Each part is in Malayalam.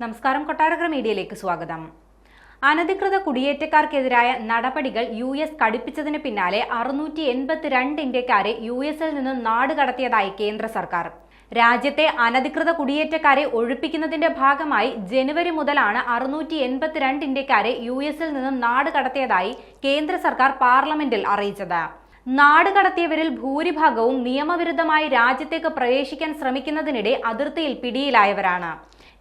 നമസ്കാരം. കൊട്ടാരക്കര മീഡിയയിലേക്ക് സ്വാഗതം. അനധികൃത കുടിയേറ്റക്കാർക്കെതിരായ നടപടികൾ US കടുപ്പിച്ചതിന് പിന്നാലെ 682 ഇന്ത്യക്കാരെ US-ൽ നിന്നും നാടുകടത്തിയതായി കേന്ദ്ര സർക്കാർ. രാജ്യത്തെ അനധികൃത കുടിയേറ്റക്കാരെ ഒഴിപ്പിക്കുന്നതിന്റെ ഭാഗമായി ജനുവരി മുതലാണ് 682 ഇന്ത്യക്കാരെ US-ൽ നിന്നും നാടുകടത്തിയതായി കേന്ദ്ര സർക്കാർ പാർലമെന്റിൽ അറിയിച്ചത്. നാടുകടത്തിയവരിൽ ഭൂരിഭാഗവും നിയമവിരുദ്ധമായി രാജ്യത്തേക്ക് പ്രവേശിക്കാൻ ശ്രമിക്കുന്നതിനിടെ അതിർത്തിയിൽ പിടിയിലായവരാണ്.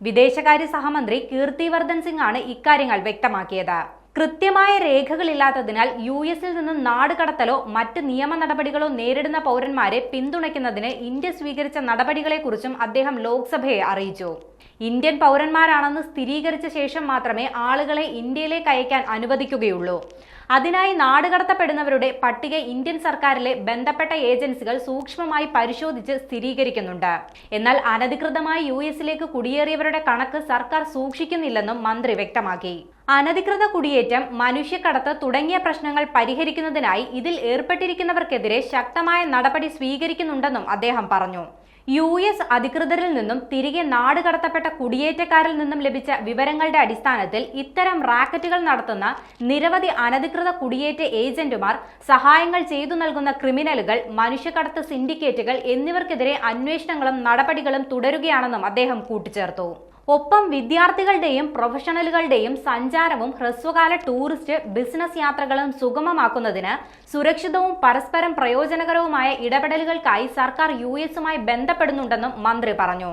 വിദേശകാര്യ സഹമന്ത്രി കീർത്തിവർദ്ധൻ സിംഗ് ആണ് ഇക്കാര്യങ്ങൾ വ്യക്തമാക്കിയത്. കൃത്യമായ രേഖകളില്ലാത്തതിനാൽ US-ൽ നിന്നും നാടുകടത്തലോ മറ്റ് നിയമ നടപടികളോ നേരിടുന്ന പൗരന്മാരെ പിന്തുണയ്ക്കുന്നതിന് ഇന്ത്യ സ്വീകരിച്ച നടപടികളെക്കുറിച്ചും അദ്ദേഹം ലോക്സഭയെ അറിയിച്ചു. ഇന്ത്യൻ പൗരന്മാരാണെന്ന് സ്ഥിരീകരിച്ച ശേഷം മാത്രമേ ആളുകളെ ഇന്ത്യയിലേക്ക് അയക്കാൻ അനുവദിക്കുകയുള്ളൂ. അതിനായി നാടുകടത്തപ്പെടുന്നവരുടെ പട്ടിക ഇന്ത്യൻ സർക്കാരിലെ ബന്ധപ്പെട്ട ഏജൻസികൾ സൂക്ഷ്മമായി പരിശോധിച്ച് സ്ഥിരീകരിക്കുന്നുണ്ട്. എന്നാൽ അനധികൃതമായി US-ലേക്ക് കുടിയേറിയവരുടെ കണക്ക് സർക്കാർ സൂക്ഷിക്കുന്നില്ലെന്നും മന്ത്രി വ്യക്തമാക്കി. അനധികൃത കുടിയേറ്റം, മനുഷ്യക്കടത്ത് തുടങ്ങിയ പ്രശ്നങ്ങൾ പരിഹരിക്കുന്നതിനായി ഇതിൽ ഏർപ്പെട്ടിരിക്കുന്നവർക്കെതിരെ ശക്തമായ നടപടി സ്വീകരിക്കുന്നുണ്ടെന്നും അദ്ദേഹം പറഞ്ഞു. US അധികൃതരിൽ നിന്നും തിരികെ നാടുകടത്തപ്പെട്ട കുടിയേറ്റക്കാരിൽ നിന്നും ലഭിച്ച വിവരങ്ങളുടെ അടിസ്ഥാനത്തിൽ ഇത്തരം റാക്കറ്റുകൾ നടത്തുന്ന നിരവധി അനധികൃത കുടിയേറ്റ ഏജന്റുമാർ, സഹായങ്ങൾ ചെയ്തു നൽകുന്ന ക്രിമിനലുകൾ, മനുഷ്യക്കടത്ത് സിൻഡിക്കേറ്റുകൾ എന്നിവർക്കെതിരെ അന്വേഷണങ്ങളും നടപടികളും തുടരുകയാണെന്നും അദ്ദേഹം കൂട്ടിച്ചേർത്തു. ഒപ്പം വിദ്യാർത്ഥികളുടെയും പ്രൊഫഷണലുകളുടെയും സഞ്ചാരവും ഹ്രസ്വകാല ടൂറിസ്റ്റ്, ബിസിനസ് യാത്രകളും സുഗമമാക്കുന്നതിന് സുരക്ഷിതവും പരസ്പരം പ്രയോജനകരവുമായ ഇടപെടലുകൾക്കായി സർക്കാർ US-മായി ബന്ധപ്പെടുന്നുണ്ടെന്നും മന്ത്രി പറഞ്ഞു.